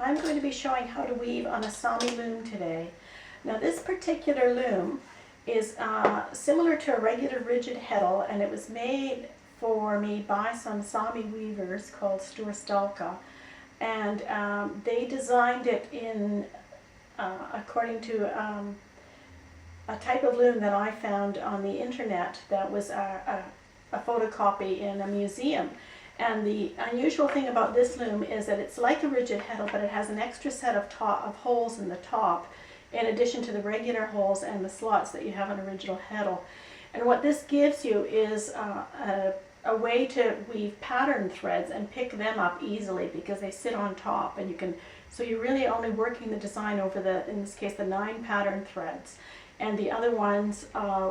I'm going to be showing how to weave on a Sami loom today. Now this particular loom is similar to a regular rigid Heddle, and it was made for me by some Sami weavers called Sturstalka, and they designed it in according to a type of loom that I found on the internet that was a photocopy in a museum. And the unusual thing about this loom is that it's like a rigid Heddle, but it has an extra set of holes in the top, in addition to the regular holes and the slots that you have in a original Heddle. And what this gives you is a way to weave pattern threads and pick them up easily because they sit on top, and you can, so you're really only working the design over the, in this case, the 9 pattern threads. And the other ones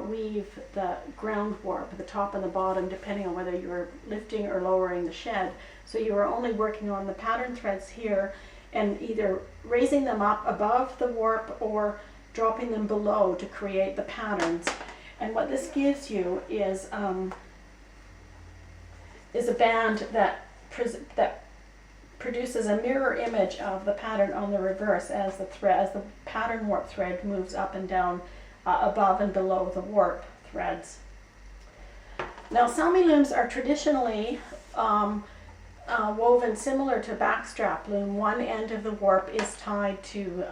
weave the ground warp, the top and the bottom, depending on whether you're lifting or lowering the shed. So you are only working on the pattern threads here and either raising them up above the warp or dropping them below to create the patterns. And what this gives you is a band that produces a mirror image of the pattern on the reverse as the pattern warp thread moves up and down above and below the warp threads. Now Sami looms are traditionally woven similar to backstrap loom. One end of the warp is tied to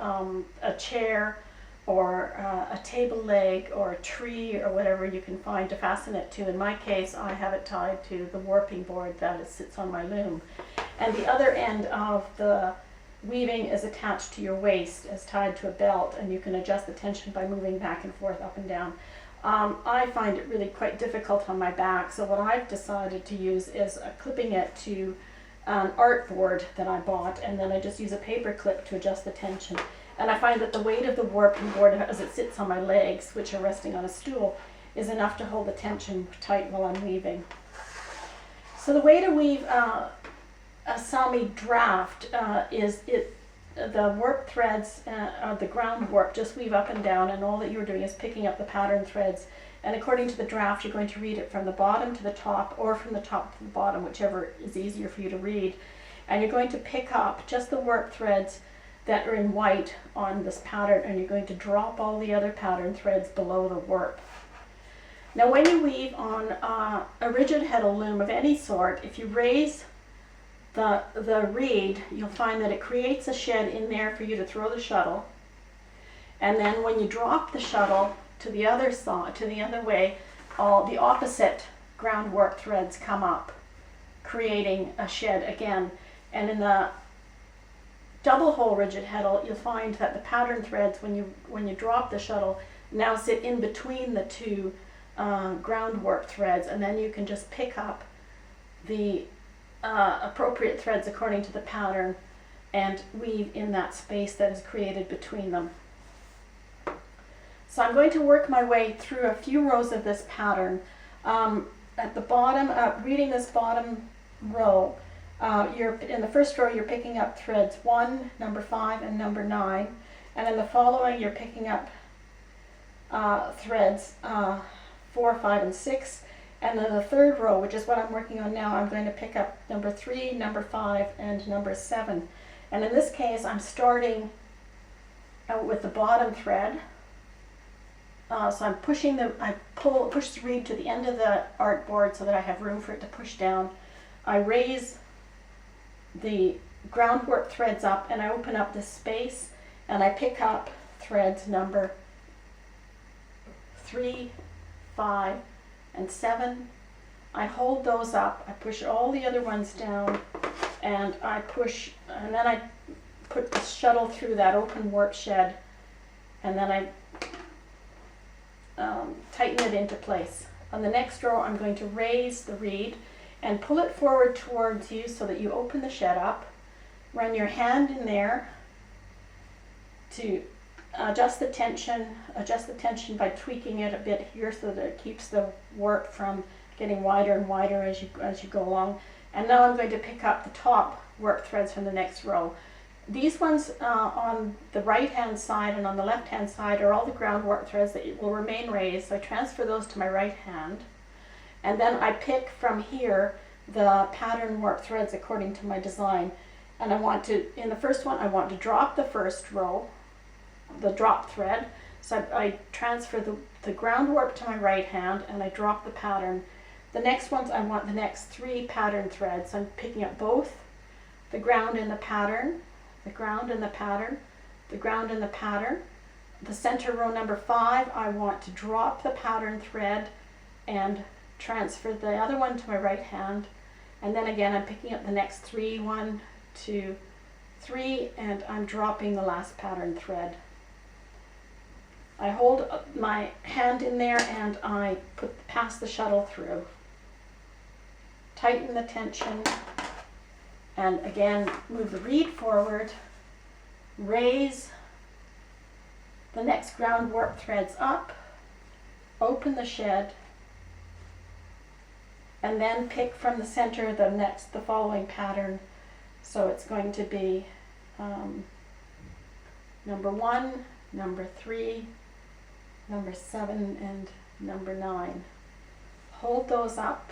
a chair or a table leg or a tree or whatever you can find to fasten it to. In my case, I have it tied to the warping board that sits on my loom. And the other end of the weaving is attached to your waist, is tied to a belt, and you can adjust the tension by moving back and forth, up and down. I find it really quite difficult on my back, so what I've decided to use is clipping it to an art board that I bought, and then I just use a paper clip to adjust the tension. And I find that the weight of the warping board as it sits on my legs, which are resting on a stool, is enough to hold the tension tight while I'm weaving. So the way to weave a Sami draft is the warp threads, the ground warp, just weave up and down, and all that you're doing is picking up the pattern threads. And according to the draft, you're going to read it from the bottom to the top, or from the top to the bottom, whichever is easier for you to read. And you're going to pick up just the warp threads that are in white on this pattern, and you're going to drop all the other pattern threads below the warp. Now when you weave on a rigid Heddle loom of any sort, if you raise the reed, you'll find that it creates a shed in there for you to throw the shuttle. And then when you drop the shuttle to the other side, to the other way, all the opposite ground warp threads come up, creating a shed again. And in the double hole rigid Heddle, you'll find that the pattern threads, when you drop the shuttle, now sit in between the two ground warp threads, and then you can just pick up the appropriate threads according to the pattern and weave in that space that is created between them. So I'm going to work my way through a few rows of this pattern. At the bottom, reading this bottom row, in the first row you're picking up threads 1, number 5, and number 9, and in the following you're picking up threads 4, 5, and 6. And then the third row, which is what I'm working on now, I'm going to pick up number 3, number 5, and number 7. And in this case, I'm starting out with the bottom thread. So I'm pushing push the reed to the end of the art board so that I have room for it to push down. I raise the ground warp threads up, and I open up this space, and I pick up threads number 3, 5, and 7. I hold those up, I push all the other ones down, and I push, and then I put the shuttle through that open warp shed, and then I tighten it into place. On the next row, I'm going to raise the reed and pull it forward towards you so that you open the shed up. Run your hand in there to adjust the tension by tweaking it a bit here so that it keeps the warp from getting wider and wider as you go along. And now I'm going to pick up the top warp threads from the next row. These ones on the right hand side and on the left hand side are all the ground warp threads that will remain raised, so I transfer those to my right hand, and then I pick from here the pattern warp threads according to my design. And I want to, in the first one, I want to drop the first row, the drop thread. So I transfer the ground warp to my right hand and I drop the pattern. The next ones, I want the next 3 pattern threads. I'm picking up both the ground and the pattern, the ground and the pattern, the ground and the pattern. The center row number 5, I want to drop the pattern thread and transfer the other one to my right hand. And then again, I'm picking up the next 3, 1, 2, 3, and I'm dropping the last pattern thread. I hold my hand in there and I pass the shuttle through. Tighten the tension and again move the reed forward, raise the next ground warp threads up, open the shed, and then pick from the center the following pattern. So it's going to be number 1, number 3, number 7, and number 9. Hold those up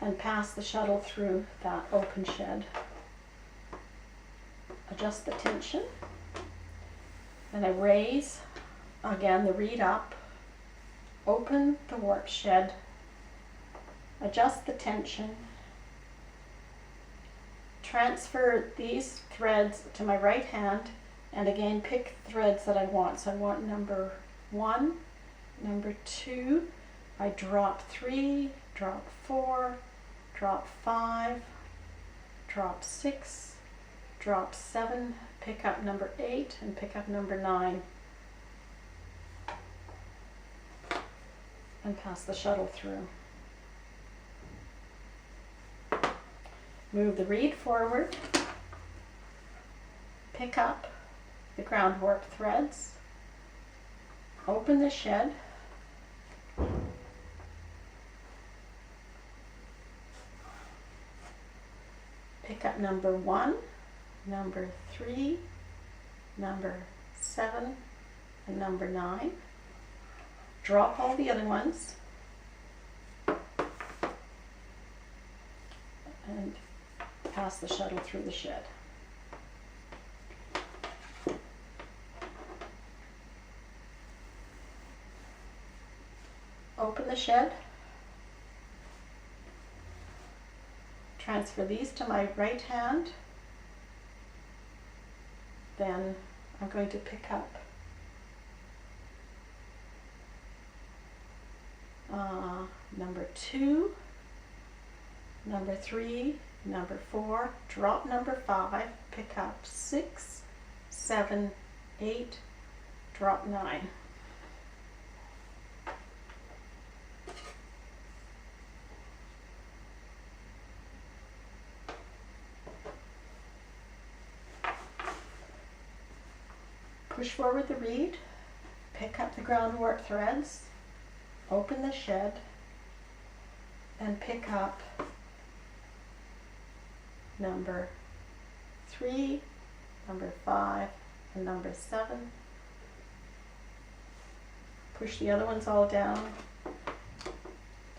and pass the shuttle through that open shed. Adjust the tension. Then I raise again the reed up, open the warp shed, adjust the tension, transfer these threads to my right hand, and again pick threads that I want. So I want number 1, number 2, I drop 3, drop 4, drop 5, drop 6, drop 7, pick up number 8, and pick up number 9. And pass the shuttle through. Move the reed forward, pick up the ground warp threads, open the shed, pick up number 1, number 3, number 7, and number 9. Drop all the other ones and pass the shuttle through the shed. Open the shed. Transfer these to my right hand. Then I'm going to pick up number 2, number 3, number 4, drop number 5, pick up 6, 7, 8, drop 9. Push forward the reed, pick up the ground warp threads, open the shed, and pick up number 3, number 5, and number 7. Push the other ones all down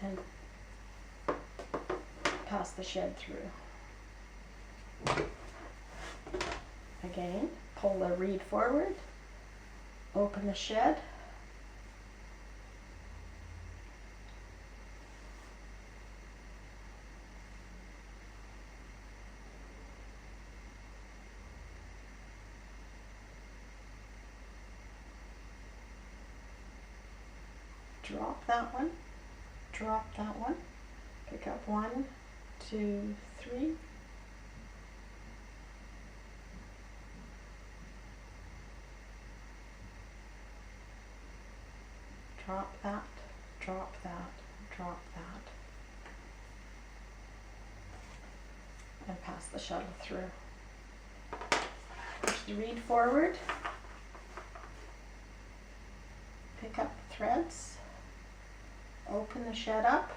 and pass the shed through. Again, pull the reed forward, open the shed, drop that one, drop that one, pick up 1, 2, 3, drop that, drop that, drop that, and pass the shuttle through. Push the reed forward, pick up the threads, open the shed up,